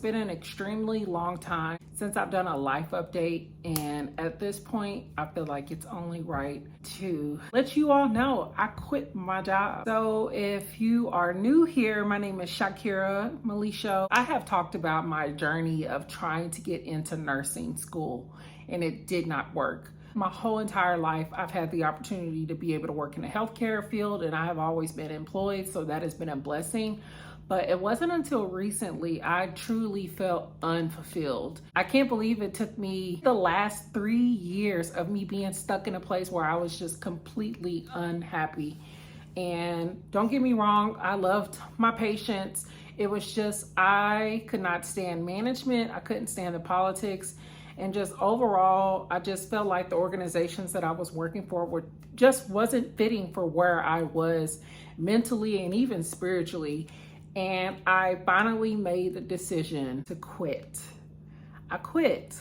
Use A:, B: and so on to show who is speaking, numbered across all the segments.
A: been an extremely long time since I've done a life update, and at this point, I feel like it's only right to let you all know I quit my job. So if you are new here, my name is Shakira Malisho. I have talked about my journey of trying to get into nursing school, and it did not work. My whole entire life, I've had the opportunity to be able to work in the healthcare field, and I have always been employed, so that has been a blessing. But it wasn't until recently I truly felt unfulfilled. I can't believe it took me the last 3 years of me being stuck in a place where I was just completely unhappy. And don't get me wrong, I loved my patients. It was just, I could not stand management. I couldn't stand the politics. And just overall, I just felt like the organizations that I was working for just wasn't fitting for where I was mentally and even spiritually. And I finally made the decision to quit. I quit.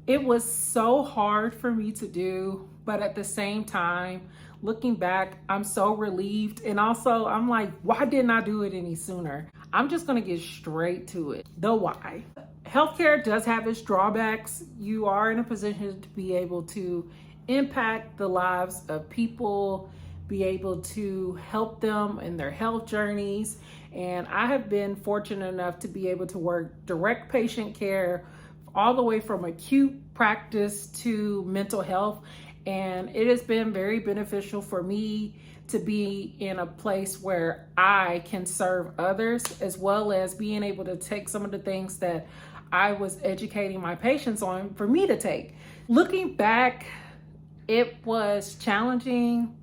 A: It was so hard for me to do, but at the same time, looking back, I'm so relieved. And also, I'm like, why didn't I do it any sooner? I'm just gonna get straight to it. The why. Healthcare does have its drawbacks. You are in a position to be able to impact the lives of people, be able to help them in their health journeys. And I have been fortunate enough to be able to work direct patient care all the way from acute practice to mental health. And it has been very beneficial for me to be in a place where I can serve others, as well as being able to take some of the things that I was educating my patients on for me to take. Looking back, it was challenging.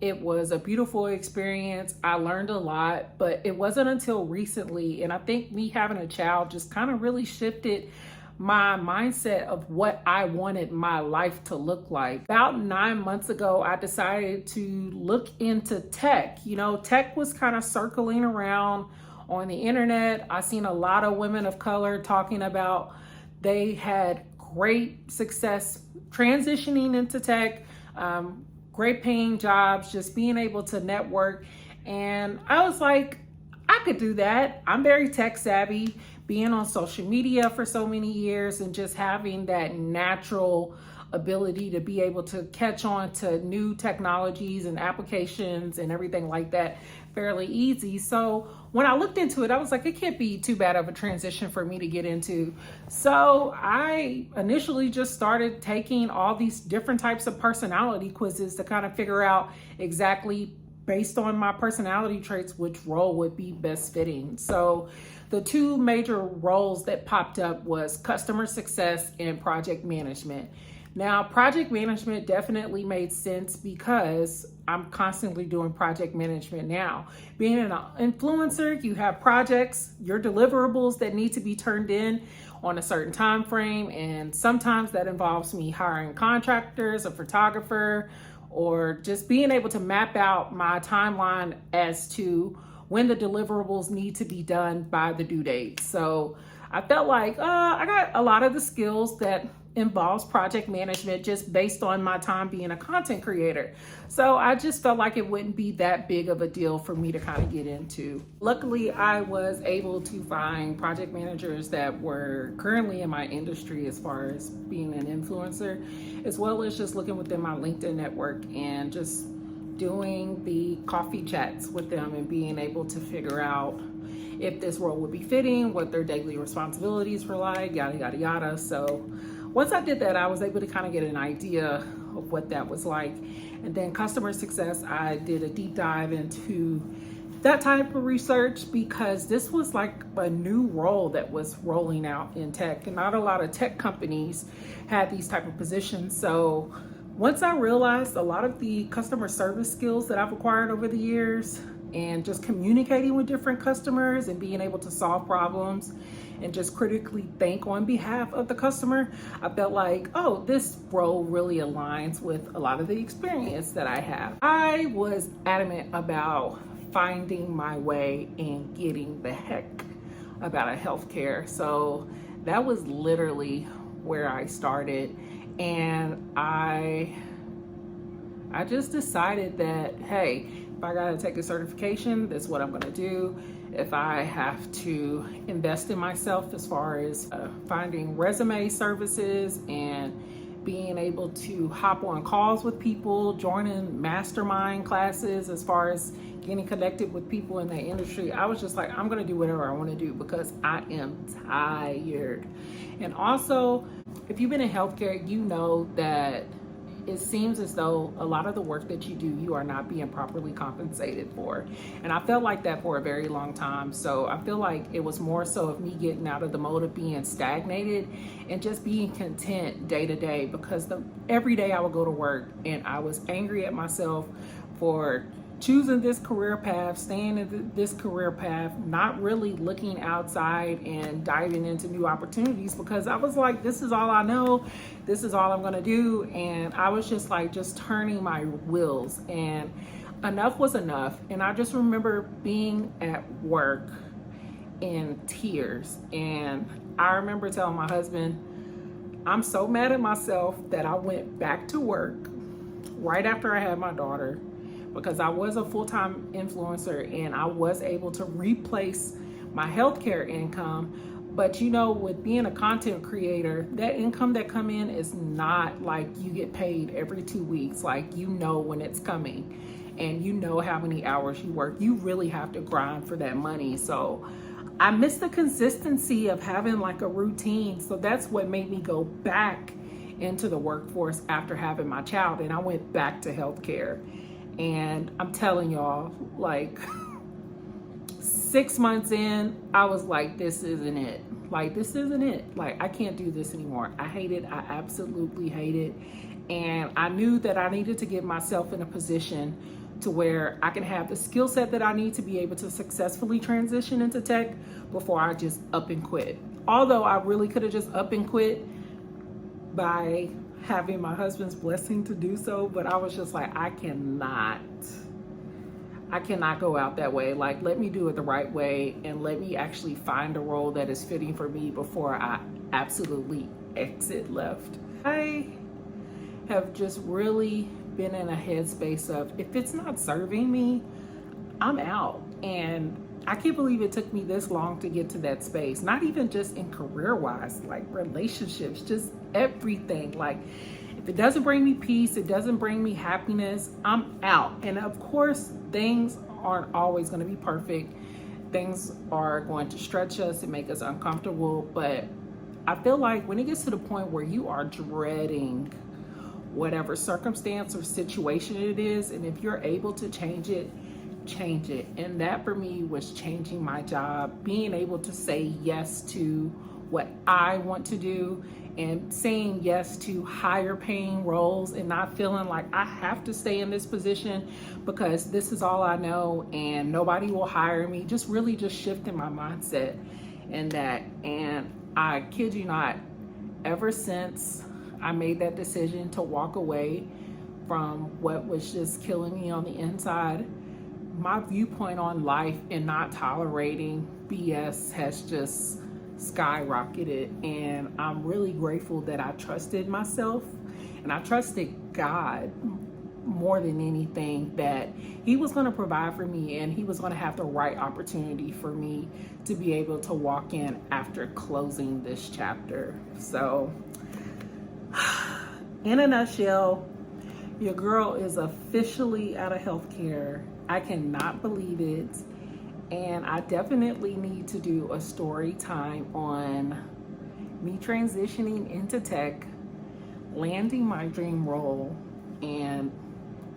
A: It was a beautiful experience. I learned a lot, but it wasn't until recently, and I think me having a child just kind of really shifted my mindset of what I wanted my life to look like. About 9 months ago, I decided to look into tech. You know, tech was kind of circling around on the internet. I seen a lot of women of color talking about they had great success transitioning into tech, great paying jobs, just being able to network. And I was like, I could do that. I'm very tech savvy, being on social media for so many years and just having that natural ability to be able to catch on to new technologies and applications and everything like that fairly easy. So when I looked into it, I was like, it can't be too bad of a transition for me to get into. So I initially just started taking all these different types of personality quizzes to kind of figure out exactly, based on my personality traits, which role would be best fitting. So the two major roles that popped up was customer success and project management. Now, project management definitely made sense because I'm constantly doing project management now. Being an influencer, you have projects, your deliverables that need to be turned in on a certain time frame, and sometimes that involves me hiring contractors, a photographer, or just being able to map out my timeline as to when the deliverables need to be done by the due date. So I felt like I got a lot of the skills that involves project management just based on my time being a content creator. So I just felt like it wouldn't be that big of a deal for me to kind of get into. Luckily, I was able to find project managers that were currently in my industry as far as being an influencer, as well as just looking within my LinkedIn network and just doing the coffee chats with them and being able to figure out if this role would be fitting, what their daily responsibilities were like, yada, yada, yada. So once I did that, I was able to kind of get an idea of what that was like. And then customer success, I did a deep dive into that type of research because this was like a new role that was rolling out in tech, and not a lot of tech companies had these type of positions. So once I realized a lot of the customer service skills that I've acquired over the years and just communicating with different customers and being able to solve problems and just critically think on behalf of the customer, I felt like, oh, this role really aligns with a lot of the experience that I have. I was adamant about finding my way and getting the heck about a healthcare. So that was literally where I started. And I just decided that, hey, If I gotta take a certification, that's what I'm gonna do. If I have to invest in myself as far as finding resume services and being able to hop on calls with people, joining mastermind classes as far as getting connected with people in the industry, I was just like, I'm gonna do whatever I wanna do because I am tired. And also, if you've been in healthcare, you know that it seems as though a lot of the work that you do, you are not being properly compensated for. And I felt like that for a very long time. So I feel like it was more so of me getting out of the mode of being stagnated and just being content day to day, because every day I would go to work and I was angry at myself for choosing this career path, staying in this career path, not really looking outside and diving into new opportunities, because I was like, this is all I know, this is all I'm gonna do. And I was just like, just turning my wheels, and enough was enough. And I just remember being at work in tears, and I remember telling my husband, I'm so mad at myself that I went back to work right after I had my daughter, because I was a full-time influencer and I was able to replace my healthcare income. But you know, with being a content creator, that income that come in is not like you get paid every 2 weeks. Like, you know when it's coming and you know how many hours you work. You really have to grind for that money. So I miss the consistency of having like a routine. So that's what made me go back into the workforce after having my child, and I went back to healthcare. And I'm telling y'all, like 6 months in, I was like, this isn't it. Like, this isn't it. Like, I can't do this anymore. I hate it. I absolutely hate it. And I knew that I needed to get myself in a position to where I can have the skill set that I need to be able to successfully transition into tech before I just up and quit. Although I really could have just up and quit by having my husband's blessing to do so, but I was just like, I cannot go out that way. Like, let me do it the right way and let me actually find a role that is fitting for me before I absolutely exit left. I have just really been in a headspace of, if it's not serving me, I'm out. And I can't believe it took me this long to get to that space. Not even just in career-wise, like relationships, just everything. Like, if it doesn't bring me peace, it doesn't bring me happiness, I'm out. And of course, things aren't always gonna be perfect. Things are going to stretch us and make us uncomfortable. But I feel like when it gets to the point where you are dreading whatever circumstance or situation it is, and if you're able to change it, change it. And that for me was changing my job, being able to say yes to what I want to do, and saying yes to higher paying roles, and not feeling like I have to stay in this position because this is all I know and nobody will hire me. Just really just shifting my mindset in that. And I kid you not, ever since I made that decision to walk away from what was just killing me on the inside, my viewpoint on life and not tolerating BS has just skyrocketed. And I'm really grateful that I trusted myself and I trusted God more than anything, that He was going to provide for me and He was going to have the right opportunity for me to be able to walk in after closing this chapter. So in a nutshell, your girl is officially out of healthcare. I cannot believe it. And I definitely need to do a story time on me transitioning into tech, landing my dream role, and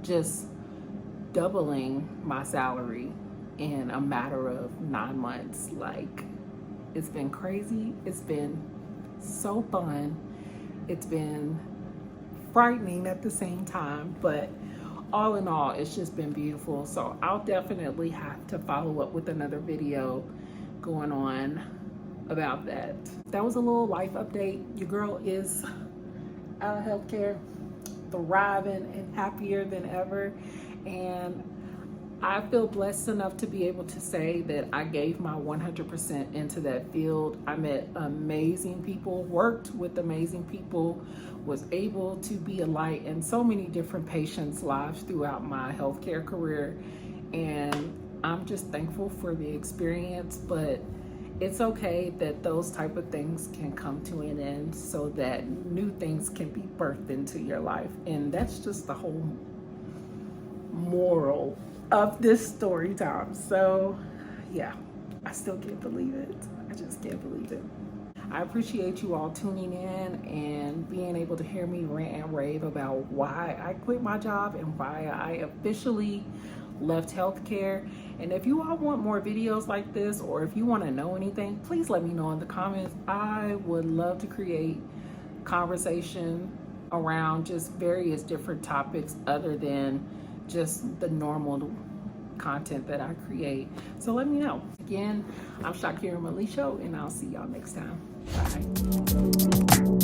A: just doubling my salary in a matter of 9 months. Like, it's been crazy. It's been so fun. It's been frightening at the same time, but all in all, it's just been beautiful. So I'll definitely have to follow up with another video going on about that. That was a little life update. Your girl is out of healthcare, thriving and happier than ever. And I feel blessed enough to be able to say that I gave my 100% into that field. I met amazing people, worked with amazing people, was able to be a light in so many different patients' lives throughout my healthcare career. and I'm just thankful for the experience. But it's okay that those type of things can come to an end so that new things can be birthed into your life. And that's just the whole moral of this story time. So yeah, I still can't believe it. I just can't believe it. I appreciate you all tuning in and being able to hear me rant and rave about why I quit my job and why I officially left healthcare. And if you all want more videos like this, or if you want to know anything, please let me know in the comments. I would love to create conversation around just various different topics other than just the normal content that I create. So let me know. Again, I'm Shakira Malisho, and I'll see y'all next time. Bye.